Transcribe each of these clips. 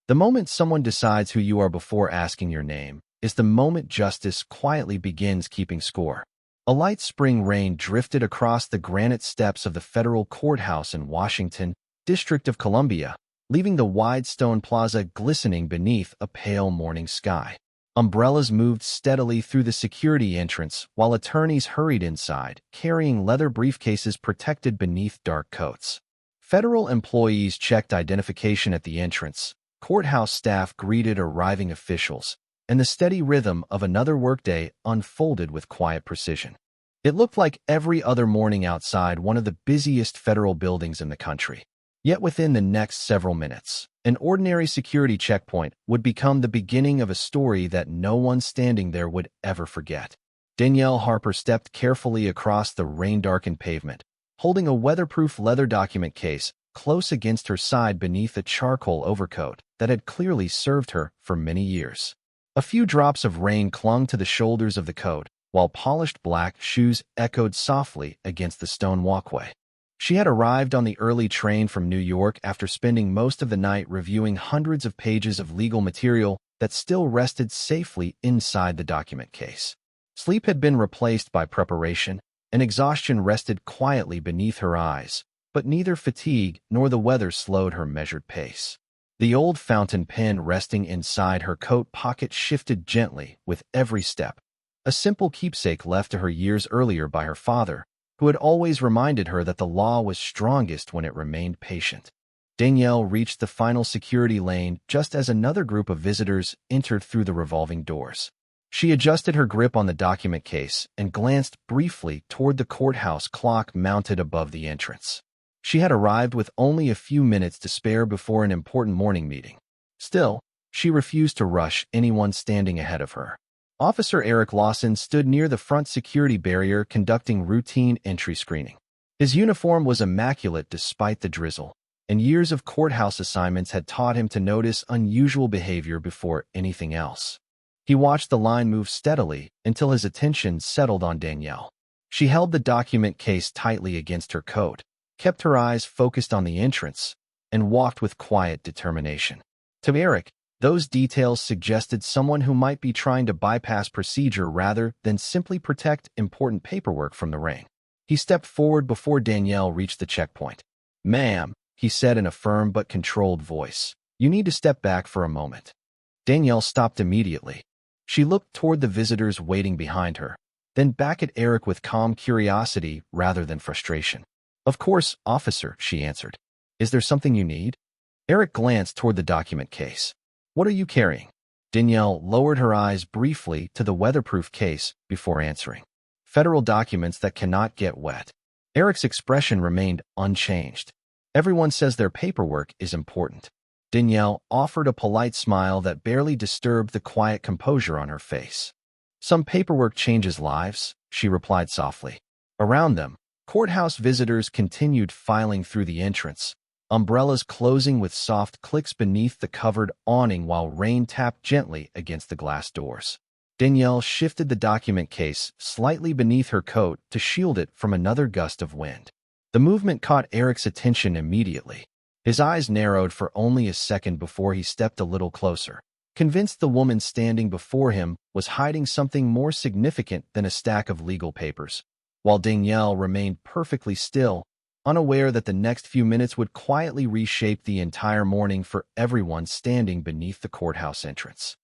The moment someone decides who you are before asking your name is the moment justice quietly begins keeping score. A light spring rain drifted across the granite steps of the federal courthouse in Washington, District of Columbia, leaving the wide stone plaza glistening beneath a pale morning sky. Umbrellas moved steadily through the security entrance while attorneys hurried inside, carrying leather briefcases protected beneath dark coats. Federal employees checked identification at the entrance, courthouse staff greeted arriving officials, and the steady rhythm of another workday unfolded with quiet precision. It looked like every other morning outside one of the busiest federal buildings in the country. Yet within the next several minutes, an ordinary security checkpoint would become the beginning of a story that no one standing there would ever forget. Danielle Harper stepped carefully across the rain-darkened pavement, holding a weatherproof leather document case close against her side beneath a charcoal overcoat that had clearly served her for many years. A few drops of rain clung to the shoulders of the coat, while polished black shoes echoed softly against the stone walkway. She had arrived on the early train from New York after spending most of the night reviewing hundreds of pages of legal material that still rested safely inside the document case. Sleep had been replaced by preparation, and exhaustion rested quietly beneath her eyes, but neither fatigue nor the weather slowed her measured pace. The old fountain pen resting inside her coat pocket shifted gently with every step, a simple keepsake left to her years earlier by her father, who had always reminded her that the law was strongest when it remained patient. Danielle reached the final security lane just as another group of visitors entered through the revolving doors. She adjusted her grip on the document case and glanced briefly toward the courthouse clock mounted above the entrance. She had arrived with only a few minutes to spare before an important morning meeting. Still, she refused to rush anyone standing ahead of her. Officer Eric Lawson stood near the front security barrier conducting routine entry screening. His uniform was immaculate despite the drizzle, and years of courthouse assignments had taught him to notice unusual behavior before anything else. He watched the line move steadily until his attention settled on Danielle. She held the document case tightly against her coat, kept her eyes focused on the entrance, and walked with quiet determination. To Eric, those details suggested someone who might be trying to bypass procedure rather than simply protect important paperwork from the rain. He stepped forward before Danielle reached the checkpoint. "Ma'am," he said in a firm but controlled voice, "you need to step back for a moment." Danielle stopped immediately. She looked toward the visitors waiting behind her, then back at Eric with calm curiosity rather than frustration. "Of course, officer," she answered. "Is there something you need?" Eric glanced toward the document case. "What are you carrying?" Danielle lowered her eyes briefly to the weatherproof case before answering. "Federal documents that cannot get wet." Eric's expression remained unchanged. "Everyone says their paperwork is important." Danielle offered a polite smile that barely disturbed the quiet composure on her face. "Some paperwork changes lives," she replied softly. Around them, courthouse visitors continued filing through the entrance, umbrellas closing with soft clicks beneath the covered awning while rain tapped gently against the glass doors. Danielle shifted the document case slightly beneath her coat to shield it from another gust of wind. The movement caught Eric's attention immediately. His eyes narrowed for only a second before he stepped a little closer, convinced the woman standing before him was hiding something more significant than a stack of legal papers, while Danielle remained perfectly still, unaware that the next few minutes would quietly reshape the entire morning for everyone standing beneath the courthouse entrance.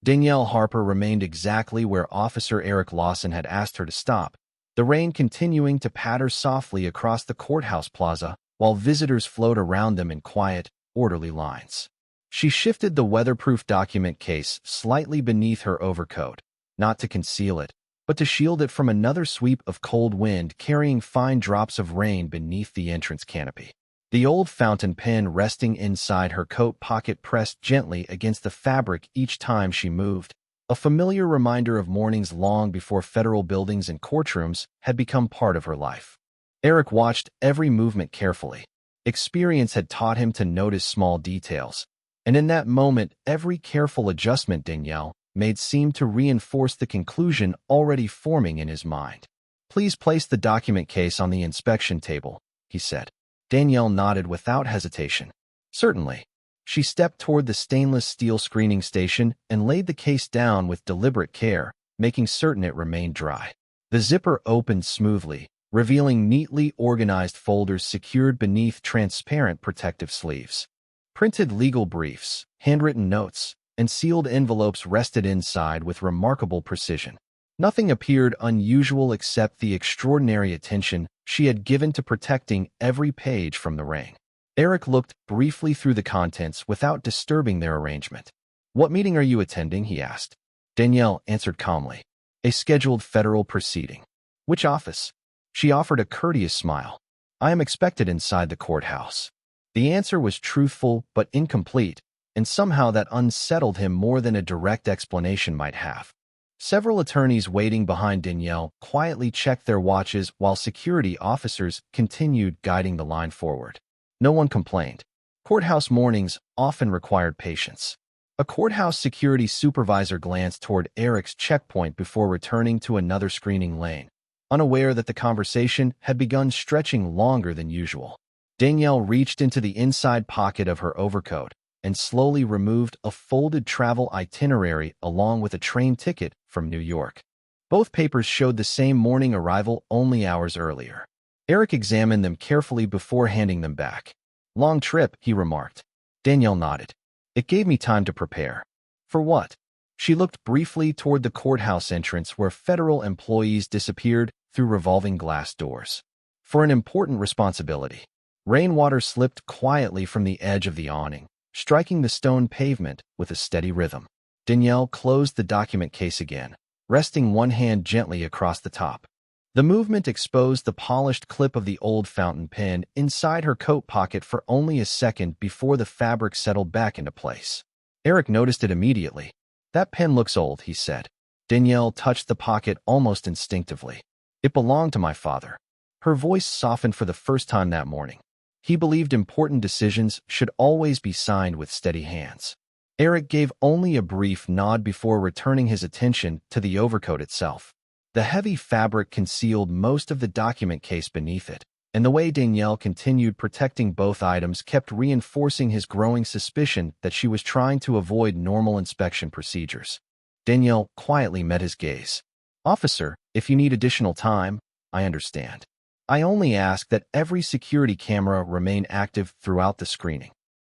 Danielle Harper remained exactly where Officer Eric Lawson had asked her to stop, the rain continuing to patter softly across the courthouse plaza while visitors flowed around them in quiet, orderly lines. She shifted the weatherproof document case slightly beneath her overcoat, not to conceal it, but to shield it from another sweep of cold wind carrying fine drops of rain beneath the entrance canopy. The old fountain pen resting inside her coat pocket pressed gently against the fabric each time she moved, a familiar reminder of mornings long before federal buildings and courtrooms had become part of her life. Eric watched every movement carefully. Experience had taught him to notice small details, and in that moment, every careful adjustment Danielle made seemed to reinforce the conclusion already forming in his mind. "Please place the document case on the inspection table," he said. Danielle nodded without hesitation. "Certainly." She stepped toward the stainless steel screening station and laid the case down with deliberate care, making certain it remained dry. The zipper opened smoothly, revealing neatly organized folders secured beneath transparent protective sleeves. Printed legal briefs, handwritten notes, and sealed envelopes rested inside with remarkable precision. Nothing appeared unusual except the extraordinary attention she had given to protecting every page from the rain. Eric looked briefly through the contents without disturbing their arrangement. "What meeting are you attending?" he asked. Danielle answered calmly. "A scheduled federal proceeding." "Which office?" She offered a courteous smile. "I am expected inside the courthouse." The answer was truthful but incomplete, and somehow that unsettled him more than a direct explanation might have. Several attorneys waiting behind Danielle quietly checked their watches while security officers continued guiding the line forward. No one complained. Courthouse mornings often required patience. A courthouse security supervisor glanced toward Eric's checkpoint before returning to another screening lane, unaware that the conversation had begun stretching longer than usual. Danielle reached into the inside pocket of her overcoat and slowly removed a folded travel itinerary along with a train ticket from New York. Both papers showed the same morning arrival only hours earlier. Eric examined them carefully before handing them back. "Long trip," he remarked. Danielle nodded. "It gave me time to prepare." "For what?" She looked briefly toward the courthouse entrance where federal employees disappeared through revolving glass doors. "For an important responsibility." Rainwater slipped quietly from the edge of the awning, striking the stone pavement with a steady rhythm. Danielle closed the document case again, resting one hand gently across the top. The movement exposed the polished clip of the old fountain pen inside her coat pocket for only a second before the fabric settled back into place. Eric noticed it immediately. "That pen looks old," he said. Danielle touched the pocket almost instinctively. "It belonged to my father." Her voice softened for the first time that morning. He believed important decisions should always be signed with steady hands. Eric gave only a brief nod before returning his attention to the overcoat itself. The heavy fabric concealed most of the document case beneath it, and the way Danielle continued protecting both items kept reinforcing his growing suspicion that she was trying to avoid normal inspection procedures. Danielle quietly met his gaze. "Officer, if you need additional time, I understand. I only ask that every security camera remain active throughout the screening."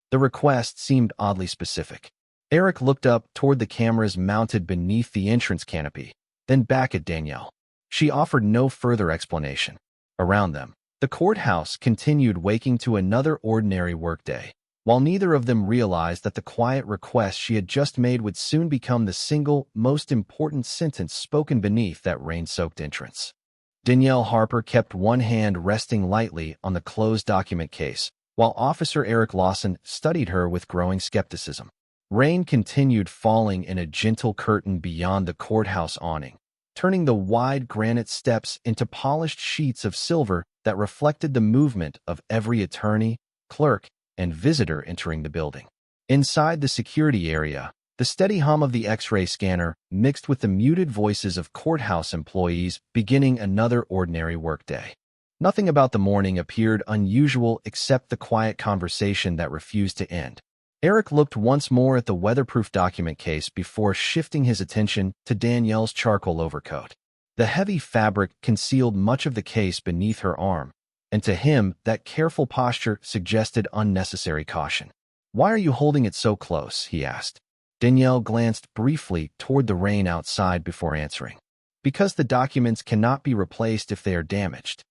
The request seemed oddly specific. Eric looked up toward the cameras mounted beneath the entrance canopy, then back at Danielle. She offered no further explanation. Around them, the courthouse continued waking to another ordinary workday, while neither of them realized that the quiet request she had just made would soon become the single most important sentence spoken beneath that rain-soaked entrance. Danielle Harper kept one hand resting lightly on the closed document case, while Officer Eric Lawson studied her with growing skepticism. Rain continued falling in a gentle curtain beyond the courthouse awning, turning the wide granite steps into polished sheets of silver that reflected the movement of every attorney, clerk, and visitor entering the building. Inside the security area, the steady hum of the X-ray scanner mixed with the muted voices of courthouse employees beginning another ordinary workday. Nothing about the morning appeared unusual except the quiet conversation that refused to end. Eric looked once more at the weatherproof document case before shifting his attention to Danielle's charcoal overcoat. The heavy fabric concealed much of the case beneath her arm, and to him that careful posture suggested unnecessary caution. "Why are you holding it so close?" he asked. Danielle glanced briefly toward the rain outside before answering. "Because the documents cannot be replaced if they are damaged."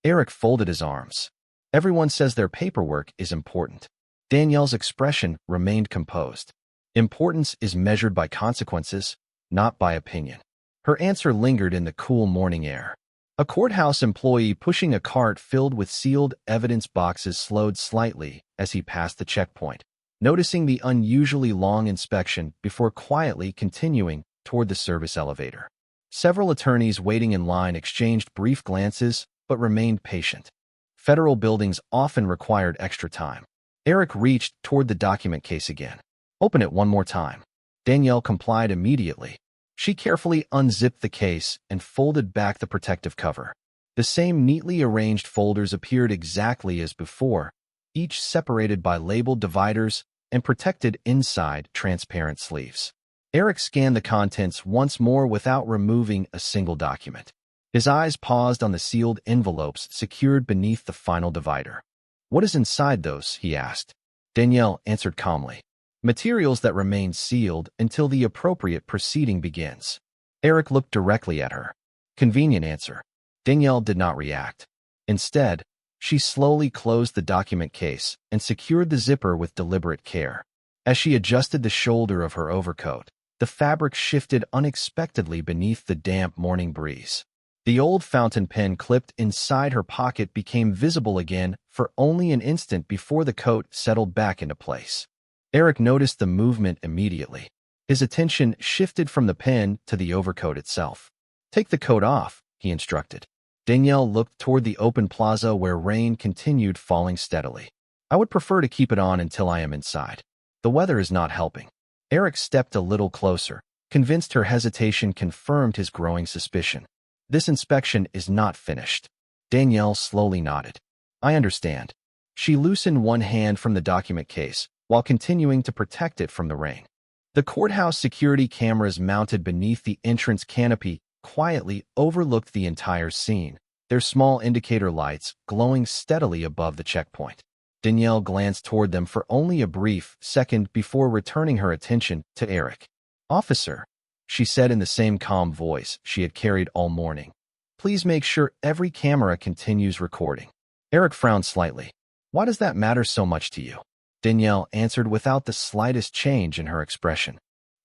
Eric folded his arms. "Everyone says their paperwork is important." Danielle's expression remained composed. "Importance is measured by consequences, not by opinion." Her answer lingered in the cool morning air. A courthouse employee pushing a cart filled with sealed evidence boxes slowed slightly as he passed the checkpoint, noticing the unusually long inspection before quietly continuing toward the service elevator. Several attorneys waiting in line exchanged brief glances but remained patient. Federal buildings often required extra time. Eric reached toward the document case again. "Open it one more time." Danielle complied immediately. She carefully unzipped the case and folded back the protective cover. The same neatly arranged folders appeared exactly as before, each separated by labeled dividers and protected inside transparent sleeves. Eric scanned the contents once more without removing a single document. His eyes paused on the sealed envelopes secured beneath the final divider. "What is inside those?" he asked. Danielle answered calmly. "Materials that remain sealed until the appropriate proceeding begins." Eric looked directly at her. Convenient answer. Danielle did not react. Instead, she slowly closed the document case and secured the zipper with deliberate care. As she adjusted the shoulder of her overcoat, the fabric shifted unexpectedly beneath the damp morning breeze. The old fountain pen clipped inside her pocket became visible again for only an instant before the coat settled back into place. Eric noticed the movement immediately. His attention shifted from the pen to the overcoat itself. "Take the coat off," he instructed. Danielle looked toward the open plaza where rain continued falling steadily. "I would prefer to keep it on until I am inside. The weather is not helping." Eric stepped a little closer, convinced her hesitation confirmed his growing suspicion. "This inspection is not finished." Danielle slowly nodded. "I understand." She loosened one hand from the document case while continuing to protect it from the rain. The courthouse security cameras mounted beneath the entrance canopy quietly overlooked the entire scene, their small indicator lights glowing steadily above the checkpoint. Danielle glanced toward them for only a brief second before returning her attention to Eric. "Officer," she said in the same calm voice she had carried all morning, "please make sure every camera continues recording." Eric frowned slightly. "Why does that matter so much to you?" Danielle answered without the slightest change in her expression.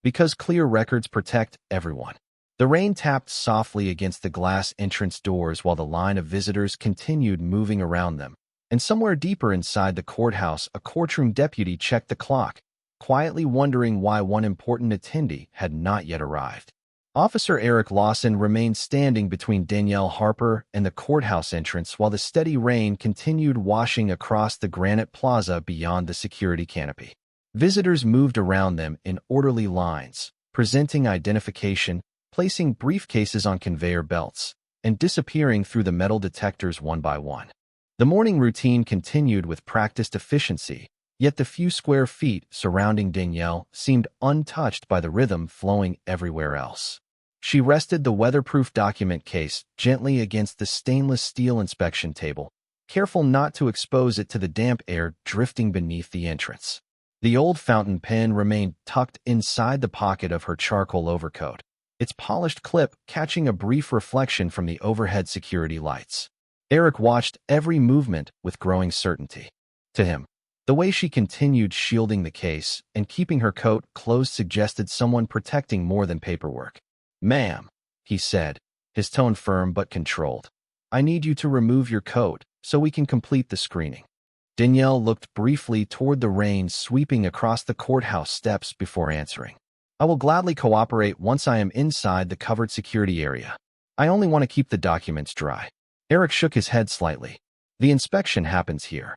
"Because clear records protect everyone." The rain tapped softly against the glass entrance doors while the line of visitors continued moving around them. And somewhere deeper inside the courthouse, a courtroom deputy checked the clock, quietly wondering why one important attendee had not yet arrived. Officer Eric Lawson remained standing between Danielle Harper and the courthouse entrance while the steady rain continued washing across the granite plaza beyond the security canopy. Visitors moved around them in orderly lines, presenting identification, placing briefcases on conveyor belts, and disappearing through the metal detectors one by one. The morning routine continued with practiced efficiency, yet the few square feet surrounding Danielle seemed untouched by the rhythm flowing everywhere else. She rested the weatherproof document case gently against the stainless steel inspection table, careful not to expose it to the damp air drifting beneath the entrance. The old fountain pen remained tucked inside the pocket of her charcoal overcoat, its polished clip catching a brief reflection from the overhead security lights. Eric watched every movement with growing certainty. To him, the way she continued shielding the case and keeping her coat closed suggested someone protecting more than paperwork. "Ma'am," he said, his tone firm but controlled, "I need you to remove your coat so we can complete the screening." Danielle looked briefly toward the rain sweeping across the courthouse steps before answering. "I will gladly cooperate once I am inside the covered security area. I only want to keep the documents dry." Eric shook his head slightly. "The inspection happens here."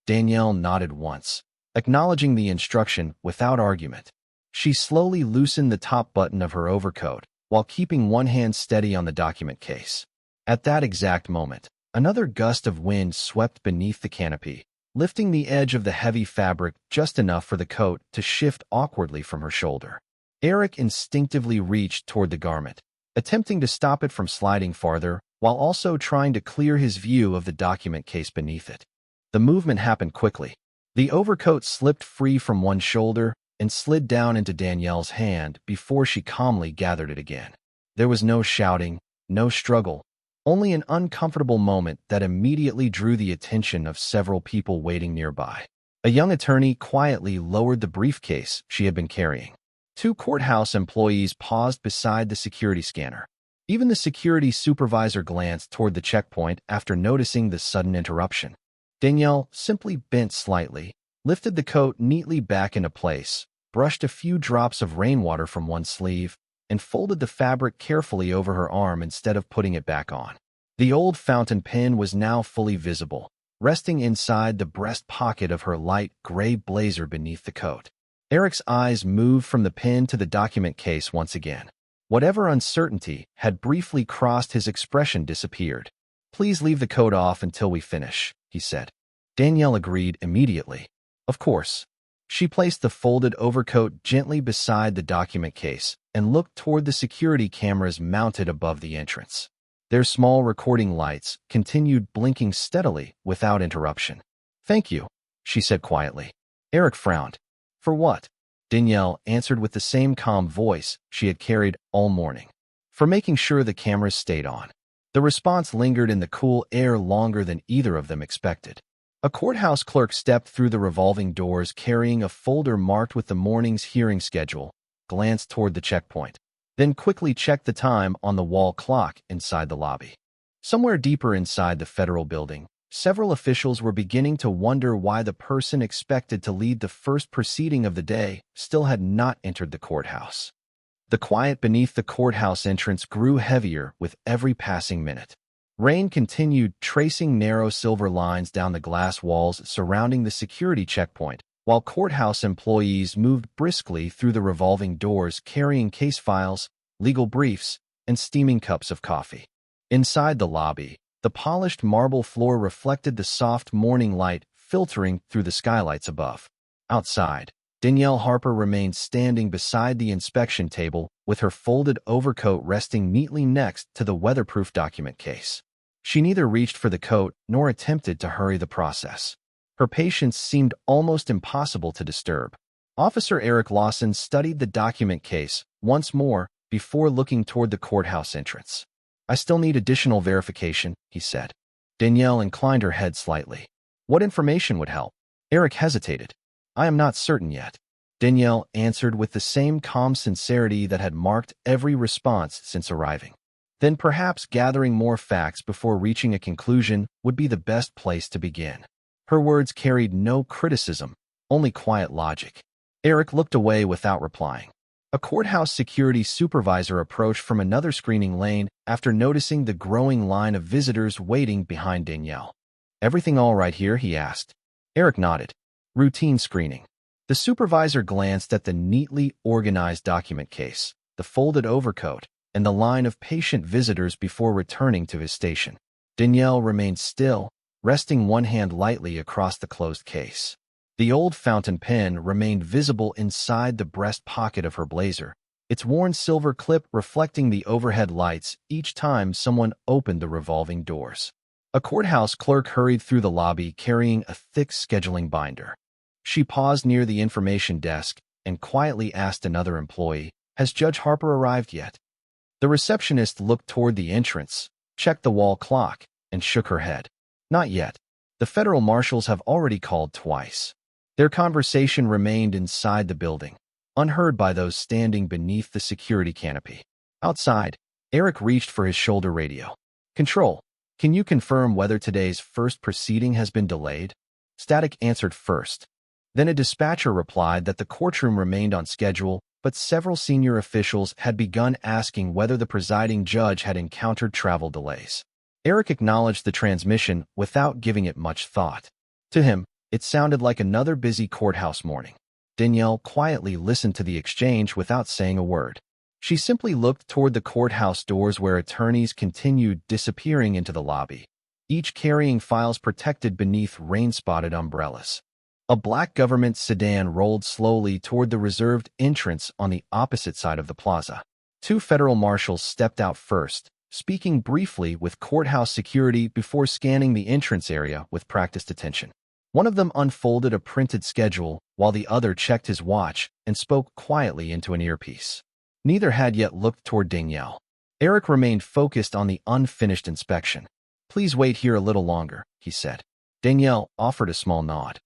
Danielle nodded once, acknowledging the instruction without argument. She slowly loosened the top button of her overcoat while keeping one hand steady on the document case. At that exact moment, another gust of wind swept beneath the canopy, lifting the edge of the heavy fabric just enough for the coat to shift awkwardly from her shoulder. Eric instinctively reached toward the garment, attempting to stop it from sliding farther while also trying to clear his view of the document case beneath it. The movement happened quickly. The overcoat slipped free from one shoulder and slid down into Danielle's hand before she calmly gathered it again. There was no shouting, no struggle, only an uncomfortable moment that immediately drew the attention of several people waiting nearby. A young attorney quietly lowered the briefcase she had been carrying. Two courthouse employees paused beside the security scanner. Even the security supervisor glanced toward the checkpoint after noticing the sudden interruption. Danielle simply bent slightly, lifted the coat neatly back into place, brushed a few drops of rainwater from one sleeve, and folded the fabric carefully over her arm instead of putting it back on. The old fountain pen was now fully visible, resting inside the breast pocket of her light gray blazer beneath the coat. Eric's eyes moved from the pen to the document case once again. Whatever uncertainty had briefly crossed his expression disappeared. "Please leave the coat off until we finish," he said. Danielle agreed immediately. "Of course." She placed the folded overcoat gently beside the document case and looked toward the security cameras mounted above the entrance. Their small recording lights continued blinking steadily without interruption. "Thank you," she said quietly. Eric frowned. "For what?" Danielle answered with the same calm voice she had carried all morning. "For making sure the cameras stayed on." The response lingered in the cool air longer than either of them expected. A courthouse clerk stepped through the revolving doors carrying a folder marked with the morning's hearing schedule, glanced toward the checkpoint, then quickly checked the time on the wall clock inside the lobby. Somewhere deeper inside the federal building, several officials were beginning to wonder why the person expected to lead the first proceeding of the day still had not entered the courthouse. The quiet beneath the courthouse entrance grew heavier with every passing minute. Rain continued, tracing narrow silver lines down the glass walls surrounding the security checkpoint, while courthouse employees moved briskly through the revolving doors carrying case files, legal briefs, and steaming cups of coffee. Inside the lobby, the polished marble floor reflected the soft morning light filtering through the skylights above. Outside, Danielle Harper remained standing beside the inspection table with her folded overcoat resting neatly next to the weatherproof document case. She neither reached for the coat nor attempted to hurry the process. Her patience seemed almost impossible to disturb. Officer Eric Lawson studied the document case once more before looking toward the courthouse entrance. "I still need additional verification," he said. Danielle inclined her head slightly. "What information would help?" Eric hesitated. "I am not certain yet," Danielle answered with the same calm sincerity that had marked every response since arriving. "Then perhaps gathering more facts before reaching a conclusion would be the best place to begin." Her words carried no criticism, only quiet logic. Eric looked away without replying. A courthouse security supervisor approached from another screening lane after noticing the growing line of visitors waiting behind Danielle. "Everything all right here?" he asked. Eric nodded. "Routine screening." The supervisor glanced at the neatly organized document case, the folded overcoat, and the line of patient visitors before returning to his station. Danielle remained still, resting one hand lightly across the closed case. The old fountain pen remained visible inside the breast pocket of her blazer, its worn silver clip reflecting the overhead lights each time someone opened the revolving doors. A courthouse clerk hurried through the lobby carrying a thick scheduling binder. She paused near the information desk and quietly asked another employee, "Has Judge Harper arrived yet?" The receptionist looked toward the entrance, checked the wall clock, and shook her head. "Not yet. The federal marshals have already called twice." Their conversation remained inside the building, unheard by those standing beneath the security canopy. Outside, Eric reached for his shoulder radio. "Control, can you confirm whether today's first proceeding has been delayed?" Static answered first. Then a dispatcher replied that the courtroom remained on schedule, but several senior officials had begun asking whether the presiding judge had encountered travel delays. Eric acknowledged the transmission without giving it much thought. To him, it sounded like another busy courthouse morning. Danielle quietly listened to the exchange without saying a word. She simply looked toward the courthouse doors where attorneys continued disappearing into the lobby, each carrying files protected beneath rain-spotted umbrellas. A black government sedan rolled slowly toward the reserved entrance on the opposite side of the plaza. Two federal marshals stepped out first, speaking briefly with courthouse security before scanning the entrance area with practiced attention. One of them unfolded a printed schedule, while the other checked his watch and spoke quietly into an earpiece. Neither had yet looked toward Danielle. Eric remained focused on the unfinished inspection. "Please wait here a little longer," he said. Danielle offered a small nod.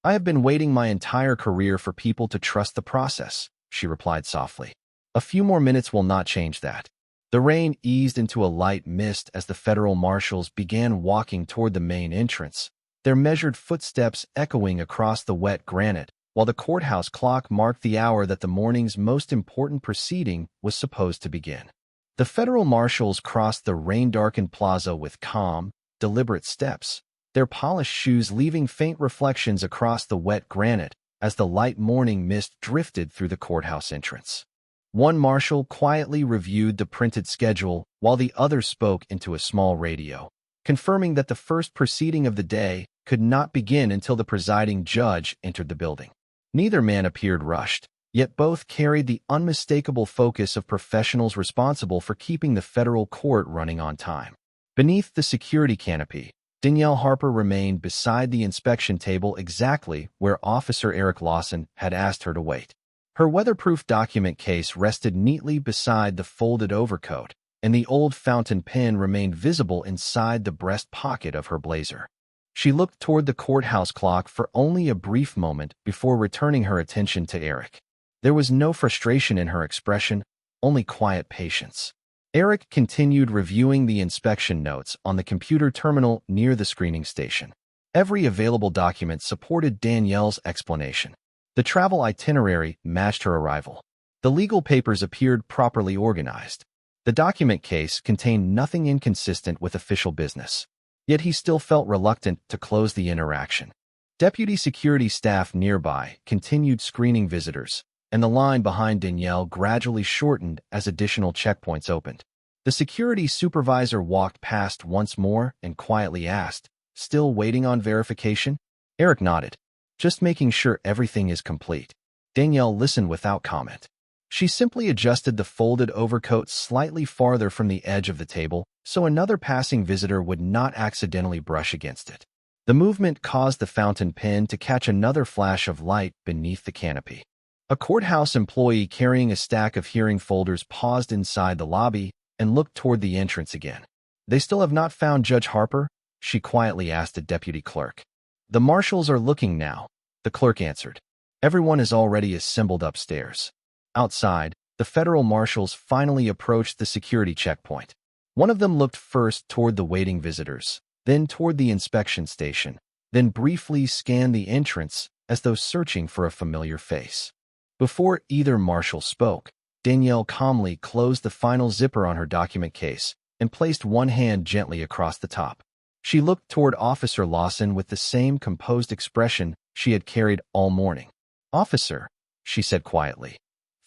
"I have been waiting my entire career for people to trust the process," she replied softly. "A few more minutes will not change that." The rain eased into a light mist as the federal marshals began walking toward the main entrance, their measured footsteps echoing across the wet granite, while the courthouse clock marked the hour that the morning's most important proceeding was supposed to begin. The federal marshals crossed the rain-darkened plaza with calm, deliberate steps, their polished shoes leaving faint reflections across the wet granite as the light morning mist drifted through the courthouse entrance. One marshal quietly reviewed the printed schedule while the other spoke into a small radio, confirming that the first proceeding of the day could not begin until the presiding judge entered the building. Neither man appeared rushed, yet both carried the unmistakable focus of professionals responsible for keeping the federal court running on time. Beneath the security canopy, Danielle Harper remained beside the inspection table exactly where Officer Eric Lawson had asked her to wait. Her weatherproof document case rested neatly beside the folded overcoat, and the old fountain pen remained visible inside the breast pocket of her blazer. She looked toward the courthouse clock for only a brief moment before returning her attention to Eric. There was no frustration in her expression, only quiet patience. Eric continued reviewing the inspection notes on the computer terminal near the screening station. Every available document supported Danielle's explanation. The travel itinerary matched her arrival. The legal papers appeared properly organized. The document case contained nothing inconsistent with official business. Yet he still felt reluctant to close the interaction. Deputy security staff nearby continued screening visitors, and the line behind Danielle gradually shortened as additional checkpoints opened. The security supervisor walked past once more and quietly asked, "Still waiting on verification?" Eric nodded. "Just making sure everything is complete." Danielle listened without comment. She simply adjusted the folded overcoat slightly farther from the edge of the table so another passing visitor would not accidentally brush against it. The movement caused the fountain pen to catch another flash of light beneath the canopy. A courthouse employee carrying a stack of hearing folders paused inside the lobby and looked toward the entrance again. "They still have not found Judge Harper?" she quietly asked the deputy clerk. "The marshals are looking now," the clerk answered. "Everyone is already assembled upstairs." Outside, the federal marshals finally approached the security checkpoint. One of them looked first toward the waiting visitors, then toward the inspection station, then briefly scanned the entrance as though searching for a familiar face. Before either marshal spoke, Danielle calmly closed the final zipper on her document case and placed one hand gently across the top. She looked toward Officer Lawson with the same composed expression she had carried all morning. "Officer," she said quietly,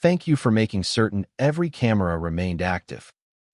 "thank you for making certain every camera remained active."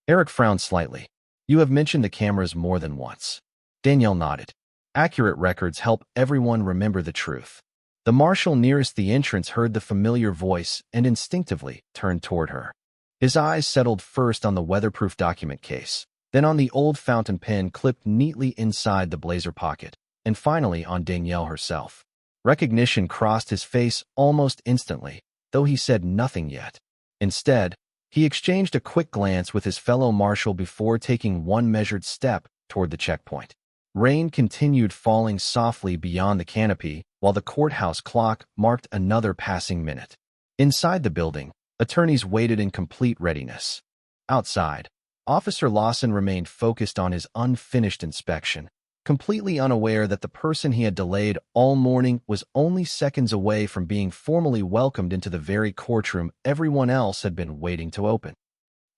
Eric frowned slightly. "You have mentioned the cameras more than once." Danielle nodded. "Accurate records help everyone remember the truth." The marshal nearest the entrance heard the familiar voice and instinctively turned toward her. His eyes settled first on the weatherproof document case, then on the old fountain pen clipped neatly inside the blazer pocket, and finally on Danielle herself. Recognition crossed his face almost instantly, though he said nothing yet. Instead, he exchanged a quick glance with his fellow marshal before taking one measured step toward the checkpoint. Rain continued falling softly beyond the canopy, while the courthouse clock marked another passing minute. Inside the building, attorneys waited in complete readiness. Outside, Officer Lawson remained focused on his unfinished inspection, completely unaware that the person he had delayed all morning was only seconds away from being formally welcomed into the very courtroom everyone else had been waiting to open.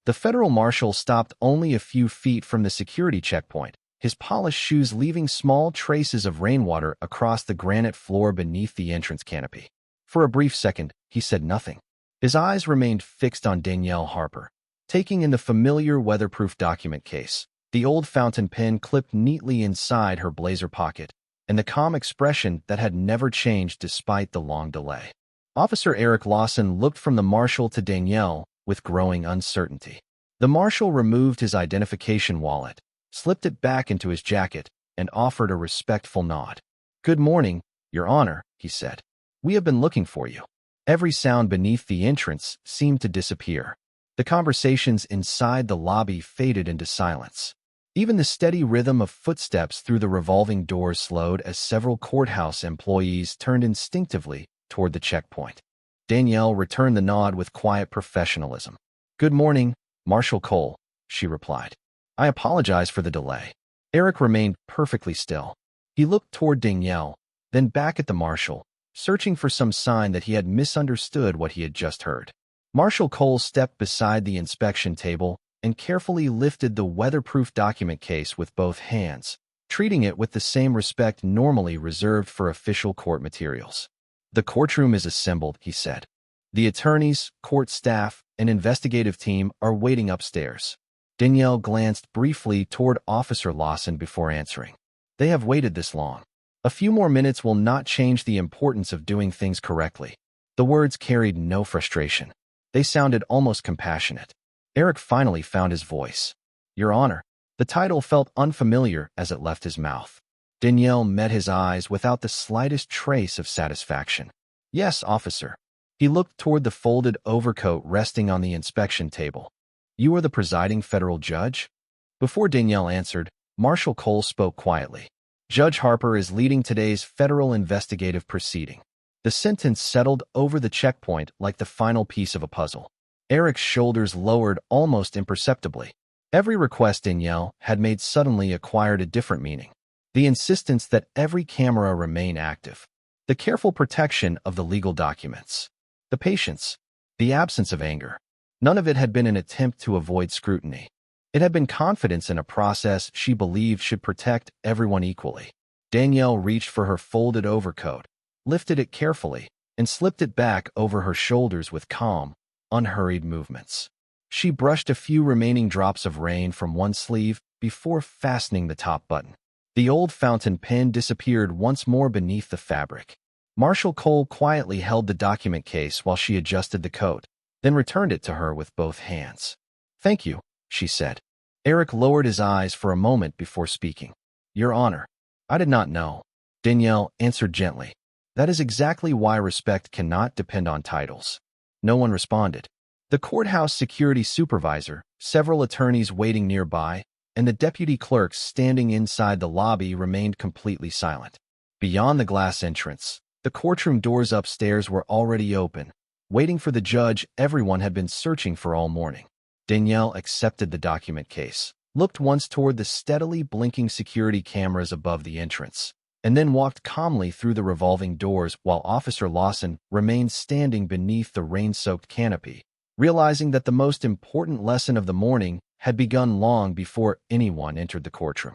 The federal marshal stopped only a few feet from the security checkpoint, his polished shoes leaving small traces of rainwater across the granite floor beneath the entrance canopy. For a brief second, he said nothing. His eyes remained fixed on Danielle Harper, taking in the familiar weatherproof document case, the old fountain pen clipped neatly inside her blazer pocket, and the calm expression that had never changed despite the long delay. Officer Eric Lawson looked from the marshal to Danielle with growing uncertainty. The marshal removed his identification wallet, slipped it back into his jacket, and offered a respectful nod. "Good morning, Your Honor," he said. "We have been looking for you." Every sound beneath the entrance seemed to disappear. The conversations inside the lobby faded into silence. Even the steady rhythm of footsteps through the revolving doors slowed as several courthouse employees turned instinctively toward the checkpoint. Danielle returned the nod with quiet professionalism. "Good morning, Marshal Cole," she replied. "I apologize for the delay." Eric remained perfectly still. He looked toward Danielle, then back at the marshal, searching for some sign that he had misunderstood what he had just heard. Marshal Cole stepped beside the inspection table and carefully lifted the weatherproof document case with both hands, treating it with the same respect normally reserved for official court materials. "The courtroom is assembled," he said. "The attorneys, court staff, and investigative team are waiting upstairs." Danielle glanced briefly toward Officer Lawson before answering. "They have waited this long." A few more minutes will not change the importance of doing things correctly. The words carried no frustration. They sounded almost compassionate. Eric finally found his voice. Your Honor. The title felt unfamiliar as it left his mouth. Danielle met his eyes without the slightest trace of satisfaction. Yes, officer. He looked toward the folded overcoat resting on the inspection table. You are the presiding federal judge? Before Danielle answered, Marshal Cole spoke quietly. Judge Harper is leading today's federal investigative proceeding. The sentence settled over the checkpoint like the final piece of a puzzle. Eric's shoulders lowered almost imperceptibly. Every request Danielle had made suddenly acquired a different meaning. The insistence that every camera remain active. The careful protection of the legal documents. The patience. The absence of anger. None of it had been an attempt to avoid scrutiny. It had been confidence in a process she believed should protect everyone equally. Danielle reached for her folded overcoat, lifted it carefully, and slipped it back over her shoulders with calm, unhurried movements. She brushed a few remaining drops of rain from one sleeve before fastening the top button. The old fountain pen disappeared once more beneath the fabric. Marshal Cole quietly held the document case while she adjusted the coat, then returned it to her with both hands. Thank you, she said. Eric lowered his eyes for a moment before speaking. Your Honor, I did not know. Danielle answered gently. That is exactly why respect cannot depend on titles. No one responded. The courthouse security supervisor, several attorneys waiting nearby, and the deputy clerks standing inside the lobby remained completely silent. Beyond the glass entrance, the courtroom doors upstairs were already open. Waiting for the judge, everyone had been searching for all morning. Danielle accepted the document case, looked once toward the steadily blinking security cameras above the entrance, and then walked calmly through the revolving doors while Officer Lawson remained standing beneath the rain-soaked canopy, realizing that the most important lesson of the morning had begun long before anyone entered the courtroom.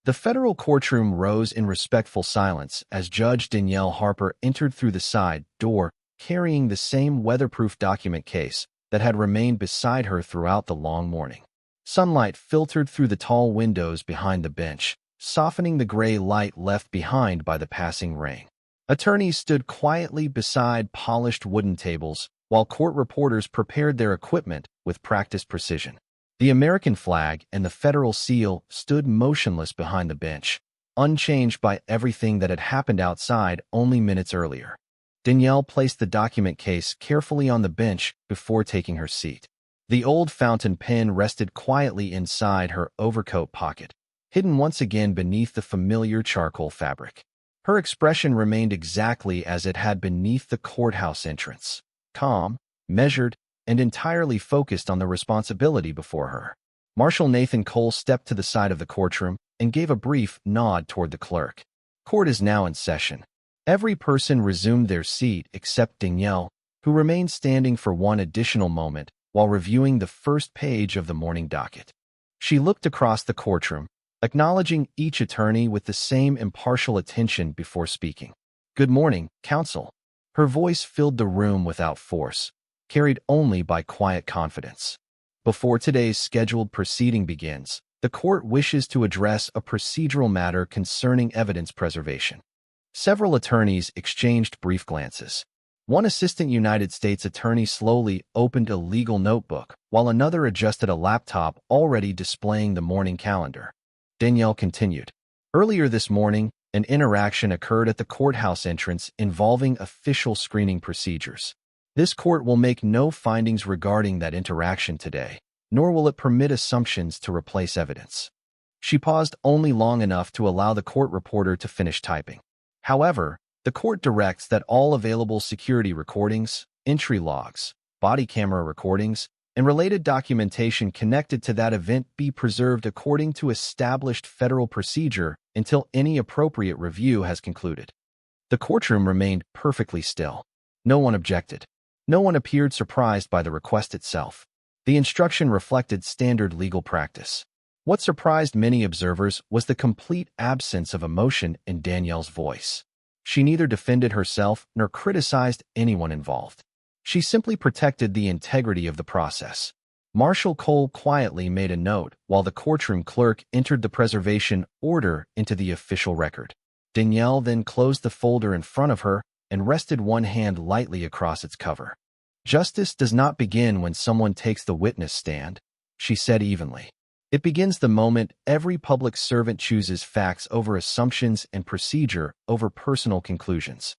The federal courtroom rose in respectful silence as Judge Danielle Harper entered through the side door, carrying the same weatherproof document case that had remained beside her throughout the long morning. Sunlight filtered through the tall windows behind the bench, softening the gray light left behind by the passing rain. Attorneys stood quietly beside polished wooden tables, while court reporters prepared their equipment with practiced precision. The American flag and the federal seal stood motionless behind the bench, unchanged by everything that had happened outside only minutes earlier. Danielle placed the document case carefully on the bench before taking her seat. The old fountain pen rested quietly inside her overcoat pocket, hidden once again beneath the familiar charcoal fabric. Her expression remained exactly as it had beneath the courthouse entrance. Calm, measured, and entirely focused on the responsibility before her. Marshal Nathan Cole stepped to the side of the courtroom and gave a brief nod toward the clerk. Court is now in session. Every person resumed their seat except Danielle, who remained standing for one additional moment while reviewing the first page of the morning docket. She looked across the courtroom, acknowledging each attorney with the same impartial attention before speaking. Good morning, counsel. Her voice filled the room without force, carried only by quiet confidence. Before today's scheduled proceeding begins, the court wishes to address a procedural matter concerning evidence preservation. Several attorneys exchanged brief glances. One assistant United States attorney slowly opened a legal notebook, while another adjusted a laptop already displaying the morning calendar. Danielle continued. Earlier this morning, an interaction occurred at the courthouse entrance involving official screening procedures. This court will make no findings regarding that interaction today, nor will it permit assumptions to replace evidence. She paused only long enough to allow the court reporter to finish typing. However, the court directs that all available security recordings, entry logs, body camera recordings, and related documentation connected to that event be preserved according to established federal procedure until any appropriate review has concluded. The courtroom remained perfectly still. No one objected. No one appeared surprised by the request itself. The instruction reflected standard legal practice. What surprised many observers was the complete absence of emotion in Danielle's voice. She neither defended herself nor criticized anyone involved. She simply protected the integrity of the process. Marshal Cole quietly made a note while the courtroom clerk entered the preservation order into the official record. Danielle then closed the folder in front of her and rested one hand lightly across its cover. Justice does not begin when someone takes the witness stand, she said evenly. It begins the moment every public servant chooses facts over assumptions and procedure over personal conclusions.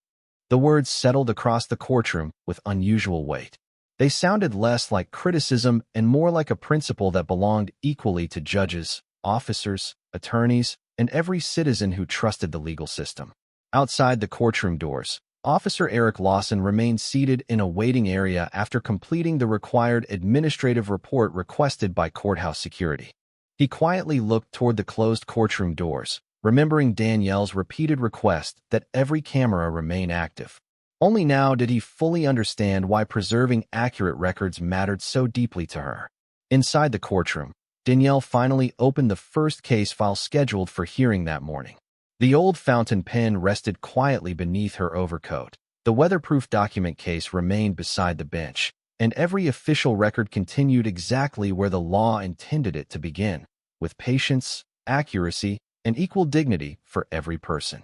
The words settled across the courtroom with unusual weight. They sounded less like criticism and more like a principle that belonged equally to judges, officers, attorneys, and every citizen who trusted the legal system. Outside the courtroom doors, Officer Eric Lawson remained seated in a waiting area after completing the required administrative report requested by courthouse security. He quietly looked toward the closed courtroom doors, remembering Danielle's repeated request that every camera remain active. Only now did he fully understand why preserving accurate records mattered so deeply to her. Inside the courtroom, Danielle finally opened the first case file scheduled for hearing that morning. The old fountain pen rested quietly beneath her overcoat. The weatherproof document case remained beside the bench, and every official record continued exactly where the law intended it to begin, with patience, accuracy, and equal dignity for every person.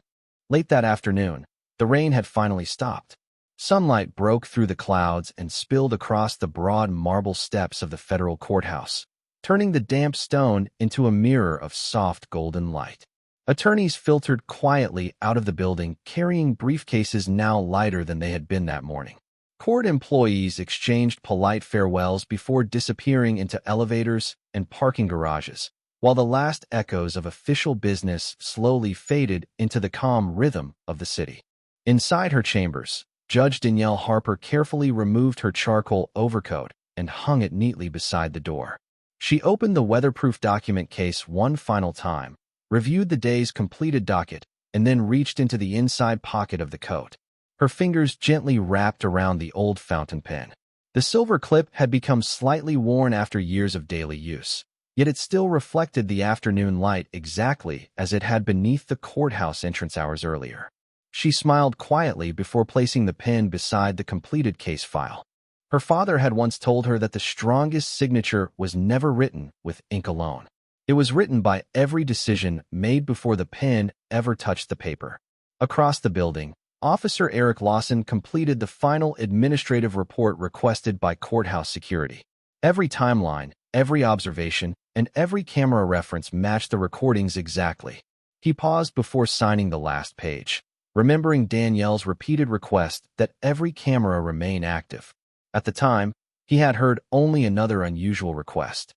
Late that afternoon, the rain had finally stopped. Sunlight broke through the clouds and spilled across the broad marble steps of the federal courthouse, turning the damp stone into a mirror of soft golden light. Attorneys filtered quietly out of the building, carrying briefcases now lighter than they had been that morning. Court employees exchanged polite farewells before disappearing into elevators and parking garages, while the last echoes of official business slowly faded into the calm rhythm of the city. Inside her chambers, Judge Danielle Harper carefully removed her charcoal overcoat and hung it neatly beside the door. She opened the weatherproof document case one final time, reviewed the day's completed docket, and then reached into the inside pocket of the coat. Her fingers gently wrapped around the old fountain pen. The silver clip had become slightly worn after years of daily use, yet it still reflected the afternoon light exactly as it had beneath the courthouse entrance hours earlier. She smiled quietly before placing the pen beside the completed case file. Her father had once told her that the strongest signature was never written with ink alone. It was written by every decision made before the pen ever touched the paper. Across the building, Officer Eric Lawson completed the final administrative report requested by courthouse security. Every timeline, every observation, and every camera reference matched the recordings exactly. He paused before signing the last page, remembering Danielle's repeated request that every camera remain active. At the time, he had heard only another unusual request.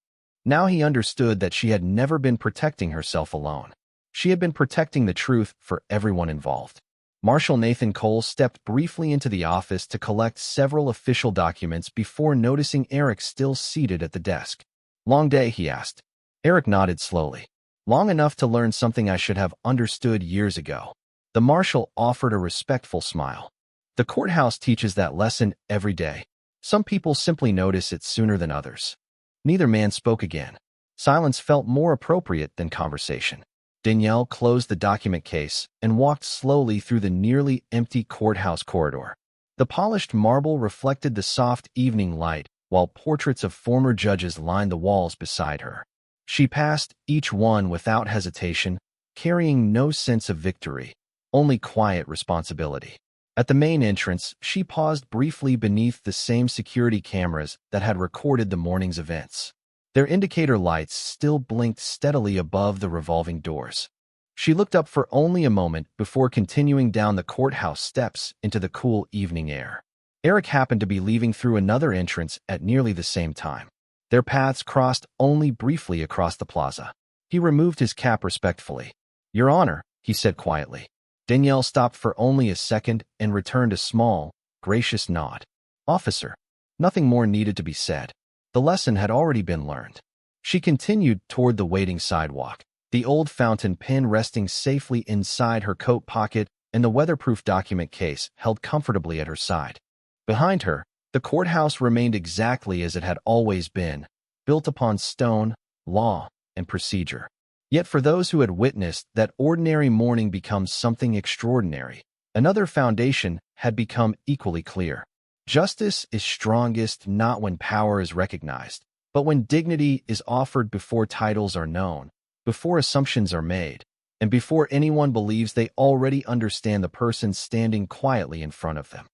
Now he understood that she had never been protecting herself alone. She had been protecting the truth for everyone involved. Marshal Nathan Cole stepped briefly into the office to collect several official documents before noticing Eric still seated at the desk. "Long day?" he asked. Eric nodded slowly. "Long enough to learn something I should have understood years ago." The marshal offered a respectful smile. "The courthouse teaches that lesson every day. Some people simply notice it sooner than others." Neither man spoke again. Silence felt more appropriate than conversation. Danielle closed the document case and walked slowly through the nearly empty courthouse corridor. The polished marble reflected the soft evening light, while portraits of former judges lined the walls beside her. She passed each one without hesitation, carrying no sense of victory, only quiet responsibility. At the main entrance, she paused briefly beneath the same security cameras that had recorded the morning's events. Their indicator lights still blinked steadily above the revolving doors. She looked up for only a moment before continuing down the courthouse steps into the cool evening air. Eric happened to be leaving through another entrance at nearly the same time. Their paths crossed only briefly across the plaza. He removed his cap respectfully. "Your Honor," he said quietly. Danielle stopped for only a second and returned a small, gracious nod. "Officer." Nothing more needed to be said. The lesson had already been learned. She continued toward the waiting sidewalk, the old fountain pen resting safely inside her coat pocket and the weatherproof document case held comfortably at her side. Behind her, the courthouse remained exactly as it had always been, built upon stone, law, and procedure. Yet for those who had witnessed that ordinary morning become something extraordinary, another foundation had become equally clear. Justice is strongest not when power is recognized, but when dignity is offered before titles are known, before assumptions are made, and before anyone believes they already understand the person standing quietly in front of them.